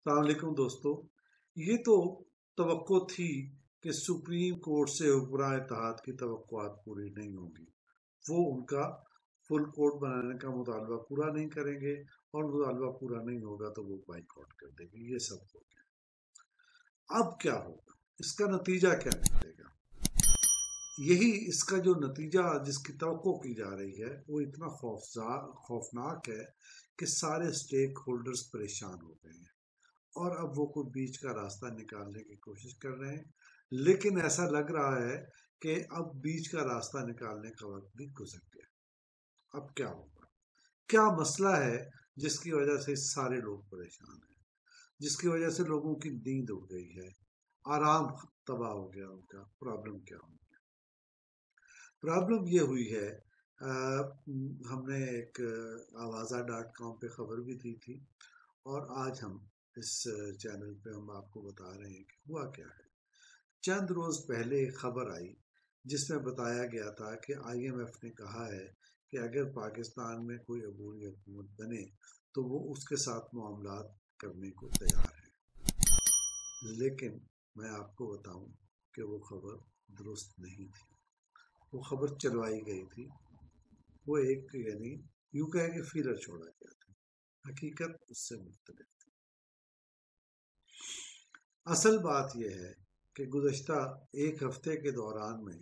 السلام علیکم دوستو، یہ تو توقع تھی کہ سپریم کورٹ سے حکمراں اتحاد کی توقعات پوری نہیں ہوں گی۔ وہ ان کا فل کورٹ بنانے کا مطالبہ پورا نہیں کریں گے اور مطالبہ پورا نہیں ہوگا تو وہ بائیک آؤٹ کر دیں گے۔ یہ سب ہو گیا۔ اب کیا ہوگا؟ اس کا نتیجہ کیا نکلے گا؟ یہی اس کا جو نتیجہ جس کی توقع کی جا رہی ہے وہ اتنا خوفناک ہے کہ سارے سٹیک ہولڈرز پریشان ہو گئے ہیں اور اب وہ کوئی بیچ کا راستہ نکالنے کی کوشش کر رہے ہیں، لیکن ایسا لگ رہا ہے کہ اب بیچ کا راستہ نکالنے کا وقت بھی گزر گیا۔ اب کیا ہوگا؟ کیا مسئلہ ہے جس کی وجہ سے سارے لوگ پریشان ہیں، جس کی وجہ سے لوگوں کی نیند اڑ گئی ہے، آرام تباہ ہو گیا ان کا؟ پرابلم کیا ہوگی؟ پرابلم یہ ہوئی ہے، ہم نے ایک آوازہ.com پہ خبر بھی دی تھی اور آج ہم اس چینل پہ ہم آپ کو بتا رہے ہیں کہ ہوا کیا ہے۔ چند روز پہلے ایک خبر آئی جس میں بتایا گیا تھا کہ IMF نے کہا ہے کہ اگر پاکستان میں کوئی عبوری حکومت بنے تو وہ اس کے ساتھ معاملات کرنے کو تیار ہے، لیکن میں آپ کو بتاؤں کہ وہ خبر درست نہیں تھی۔ وہ خبر چلوائی گئی تھی، وہ ایک یوں کہے کہ فیلر چھوڑا گیا تھا، حقیقت اس سے مختلف تھی۔ اصل بات یہ ہے کہ گزشتہ ایک ہفتے کے دوران میں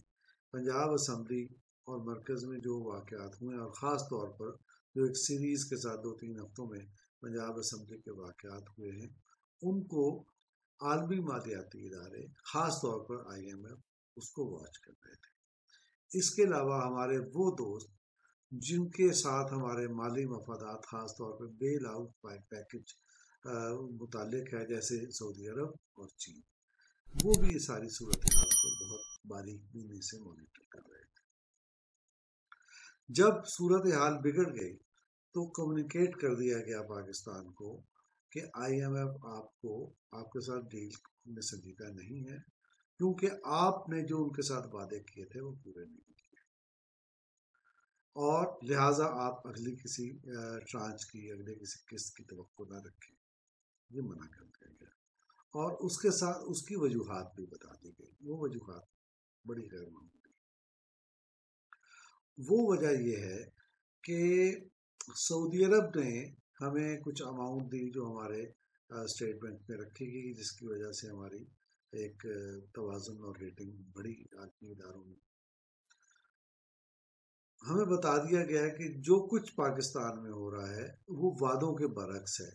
پنجاب اسمبلی اور مرکز میں جو واقعات ہوئے اور خاص طور پر جو ایک سیریز کے ساتھ 2-3 ہفتوں میں پنجاب اسمبلی کے واقعات ہوئے ہیں، ان کو عالمی مالیاتی ادارے خاص طور پر IMF اس کو واچ کر رہے تھے۔ اس کے علاوہ ہمارے وہ دوست جن کے ساتھ ہمارے مالی مفادات خاص طور پر بیل آؤٹ پیکج متعلق ہے، جیسے سعودی عرب اور چین، وہ بھی یہ ساری صورتحال کو بہت باریک بینی سے مانیٹر کر رہے تھے۔ جب صورتحال بگڑ گئی تو کمیونیکیٹ کر دیا گیا پاکستان کو کہ IMF آپ کے ساتھ ڈیل میں سنجیدہ نہیں ہے، کیونکہ آپ نے جو ان کے ساتھ وعدے کیے تھے وہ پورے نہیں کیے، اور لہٰذا آپ اگلی کسی ٹرانچ کی اگلے کسی قسط کی توقع نہ رکھیں۔ یہ منع کر دیا گیا اور اس کے ساتھ اس کی وجوہات بھی بتا دی گئی۔ وہ وجوہات بڑی غیر معمولی۔ وہ وجہ یہ ہے کہ سعودی عرب نے ہمیں کچھ اماؤنٹ دی جو ہمارے اسٹیٹ بینک میں رکھی گئی، جس کی وجہ سے ہماری ایک توازن اور ریٹنگ بڑی عالمی اداروں میں۔ ہمیں بتا دیا گیا کہ جو کچھ پاکستان میں ہو رہا ہے وہ وعدوں کے برعکس ہے۔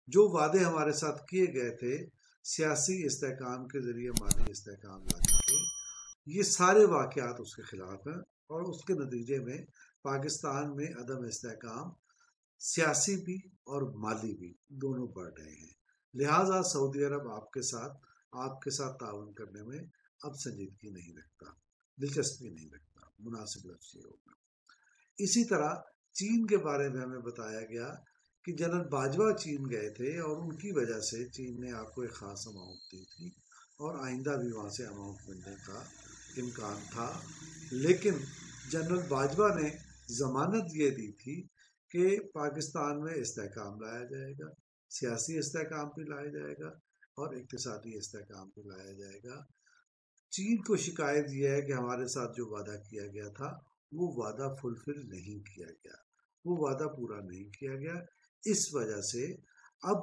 جو وعدے ہمارے ساتھ کیے گئے تھے سیاسی استحکام کے ذریعے مالی استحکام لانے کے، یہ سارے واقعات اس کے خلاف ہیں اور اس کے نتیجے میں پاکستان میں عدم استحکام سیاسی بھی اور مالی بھی دونوں بڑھ رہے ہیں۔ لہٰذا سعودی عرب آپ کے ساتھ تعاون کرنے میں اب سنجیدگی نہیں رکھتا، دلچسپی نہیں رکھتا، مناسب لفظ یہ ہوگا۔ اسی طرح چین کے بارے میں ہمیں بتایا گیا کہ جنرل باجوہ چین گئے تھے اور ان کی وجہ سے چین نے آپ کو ایک خاص اماؤنٹ دی تھی اور آئندہ بھی وہاں سے اماؤنٹ ملنے کا امکان تھا، لیکن جنرل باجوہ نے ضمانت یہ دی تھی کہ پاکستان میں استحکام لایا جائے گا، سیاسی استحکام بھی لایا جائے گا اور اقتصادی استحکام بھی لایا جائے گا۔ چین کو شکایت یہ ہے کہ ہمارے ساتھ جو وعدہ کیا گیا تھا وہ وعدہ فلفل نہیں کیا گیا، وہ وعدہ پورا نہیں کیا گیا۔ اس وجہ سے اب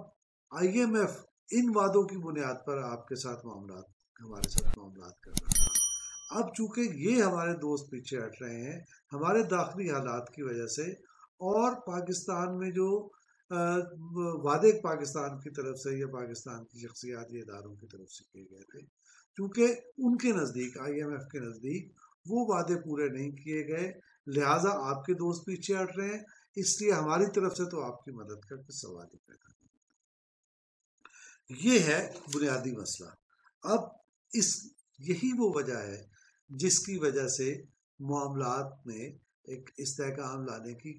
IMF ان وعدوں کی بنیاد پر آپ کے ساتھ ہمارے ساتھ معاملات کر رہا تھا۔ اب چونکہ یہ ہمارے دوست پیچھے ہٹ رہے ہیں ہمارے داخلی حالات کی وجہ سے، اور پاکستان میں جو وعدے پاکستان کی طرف سے یا پاکستان کی شخصیاتی اداروں کی طرف سے کیے گئے تھے، چونکہ ان کے نزدیک IMF کے نزدیک وہ وعدے پورے نہیں کیے گئے، لہٰذا آپ کے دوست پیچھے ہٹ رہے ہیں، اس لیے ہماری طرف سے تو آپ کی مدد کا کوئی سوال ہی پیدا نہیں۔ یہ ہے بنیادی مسئلہ۔ اب یہی وہ وجہ ہے جس کی وجہ سے معاملات میں ایک استحکام لانے کی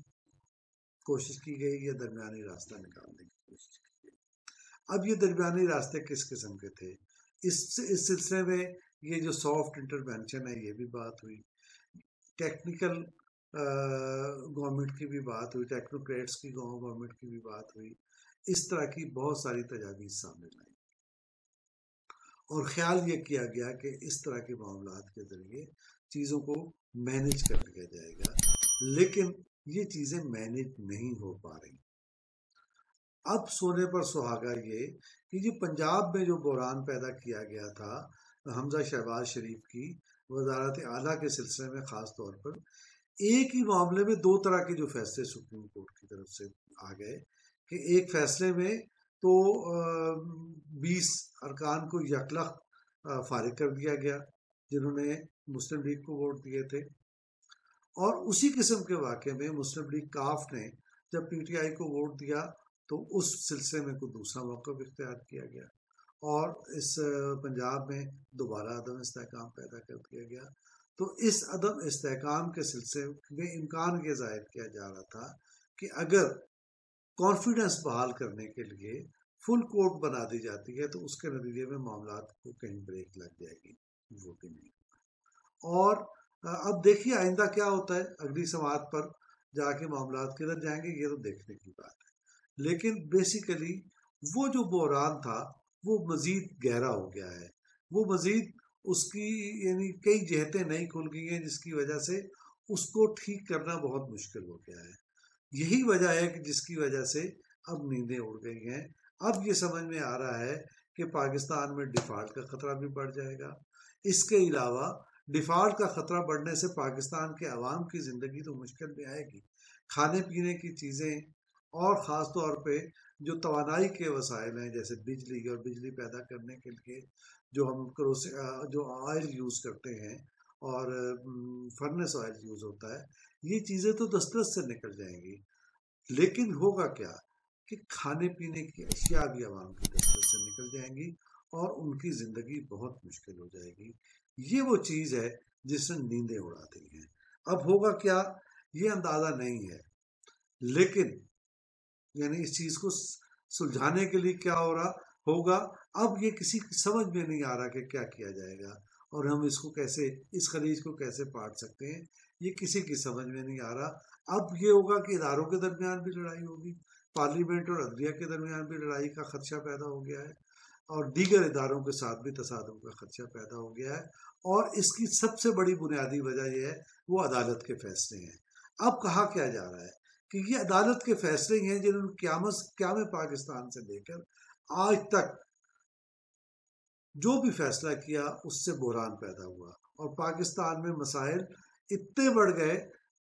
کوشش کی گئی یا درمیانی راستہ نکالنے کی کوشش کی گئی۔ اب یہ درمیانی راستے کس قسم کے تھے؟ اس سلسلے میں یہ جو سافٹ انٹرونشن ہے یہ بھی بات ہوئی، ٹیکنیکل گورنمنٹ کی بھی بات ہوئی، ٹیکنوکریٹس کی گورنمنٹ کی بھی بات ہوئی، اس طرح کی بہت ساری تجاویز سامنے لائی اور خیال یہ کیا گیا کہ اس طرح کے معاملات کے ذریعے چیزوں کو مینج کر لیا جائے گا، لیکن یہ چیزیں مینج نہیں ہو پا رہی۔ اب سونے پر سہاگا یہ کہ یہ پنجاب میں جو بحران پیدا کیا گیا تھا حمزہ شہباز شریف کی وزارت اعلیٰ کے سلسلے میں، خاص طور پر ایک ہی معاملے میں دو طرح کے جو فیصلے سپریم کورٹ کی طرف سے آ گئے کہ ایک فیصلے میں تو 20 ارکان کو یکلخت فارغ کر دیا گیا جنہوں نے مسلم لیگ کو ووٹ دیے تھے، اور اسی قسم کے واقعے میں مسلم لیگ کاف نے جب پی ٹی آئی کو ووٹ دیا تو اس سلسلے میں کوئی دوسرا موقف اختیار کیا گیا اور اس پنجاب میں دوبارہ عدم استحکام پیدا کر دیا گیا۔ تو اس عدم استحکام کے سلسلے میں امکان یہ ظاہر کیا جا رہا تھا کہ اگر کانفیڈنس بحال کرنے کے لیے فل کورٹ بنا دی جاتی ہے تو اس کے نتیجے میں معاملات کو کہیں بریک لگ جائے گی، وہ بھی نہیں۔ اور اب دیکھیے آئندہ کیا ہوتا ہے، اگلی سماعت پر جا کے معاملات کدھر جائیں گے یہ تو دیکھنے کی بات ہے، لیکن بیسیکلی وہ جو بحران تھا وہ مزید گہرا ہو گیا ہے، وہ مزید اس کی یعنی کئی جہتیں نہیں کھل گئی ہیں جس کی وجہ سے اس کو ٹھیک کرنا بہت مشکل ہو گیا ہے۔ یہی وجہ ہے کہ جس کی وجہ سے اب نیندیں اڑ گئی ہیں۔ اب یہ سمجھ میں آ رہا ہے کہ پاکستان میں ڈیفالٹ کا خطرہ بھی بڑھ جائے گا۔ اس کے علاوہ ڈیفالٹ کا خطرہ بڑھنے سے پاکستان کے عوام کی زندگی تو مشکل میں آئے گی، کھانے پینے کی چیزیں اور خاص طور پہ جو توانائی کے وسائل ہیں جیسے بجلی اور بجلی پیدا کرنے کے لیے جو ہم جو آئل یوز کرتے ہیں اور فرنس آئل یوز ہوتا ہے، یہ چیزیں تو دسترس سے نکل جائیں گی، لیکن ہوگا کیا کہ کھانے پینے کی اشیاء بھی عوام کی دسترس سے نکل جائیں گی اور ان کی زندگی بہت مشکل ہو جائے گی۔ یہ وہ چیز ہے جس نے نیندیں اڑا دی ہیں۔ اب ہوگا کیا یہ اندازہ نہیں ہے، لیکن یعنی اس چیز کو سلجھانے کے لیے کیا ہو رہا ہوگا، اب یہ کسی کی سمجھ میں نہیں آ رہا کہ کیا کیا جائے گا اور ہم اس کو کیسے، اس خلیج کو کیسے پاٹ سکتے ہیں، یہ کسی کی سمجھ میں نہیں آ رہا۔ اب یہ ہوگا کہ اداروں کے درمیان بھی لڑائی ہوگی، پارلیمنٹ اور عدلیہ کے درمیان بھی لڑائی کا خدشہ پیدا ہو گیا ہے اور دیگر اداروں کے ساتھ بھی تصادم کا خدشہ پیدا ہو گیا ہے، اور اس کی سب سے بڑی بنیادی وجہ یہ ہے وہ عدالت کے فیصلے ہیں۔ اب کہا کیا جا رہا ہے کہ یہ عدالت کے فیصلے ہیں جنہوں نے قیام پاکستان سے لے کر آج تک جو بھی فیصلہ کیا اس سے بحران پیدا ہوا اور پاکستان میں مسائل اتنے بڑھ گئے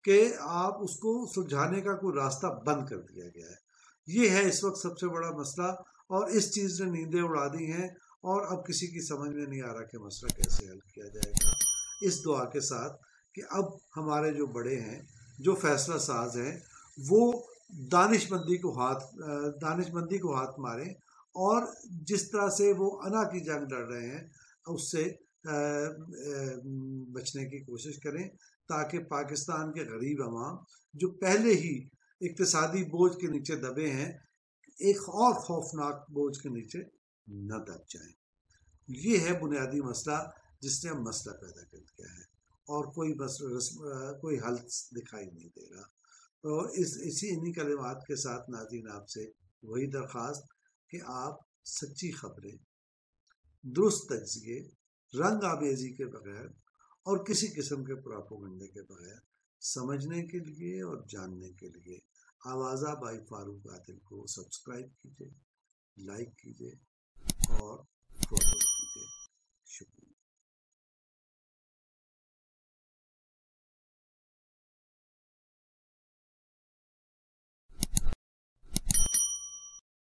کہ آپ اس کو سلجھانے کا کوئی راستہ بند کر دیا گیا ہے۔ یہ ہے اس وقت سب سے بڑا مسئلہ اور اس چیز نے نیندیں اڑا دی ہیں اور اب کسی کی سمجھ میں نہیں آ رہا کہ مسئلہ کیسے حل کیا جائے گا، اس دعا کے ساتھ کہ اب ہمارے جو بڑے ہیں، جو فیصلہ ساز ہیں، وہ دانش مندی کو ہاتھ ماریں اور جس طرح سے وہ انا کی جنگ لڑ رہے ہیں اس سے بچنے کی کوشش کریں تاکہ پاکستان کے غریب عوام جو پہلے ہی اقتصادی بوجھ کے نیچے دبے ہیں ایک اور خوفناک بوجھ کے نیچے نہ دب جائیں۔ یہ ہے بنیادی مسئلہ جس نے مسئلہ پیدا کر دیا ہے اور کوئی حل دکھائی نہیں دے رہا۔ تو انہی کلمات کے ساتھ ناظرین آپ سے وہی درخواست کہ آپ سچی خبریں، درست تجزیے، رنگ آمیزی کے بغیر اور کسی قسم کے پراپوگنڈے کے بغیر سمجھنے کے لیے اور جاننے کے لیے آوازہ بائی فاروق عادل کو سبسکرائب کیجیے، لائک کیجیے اور فالو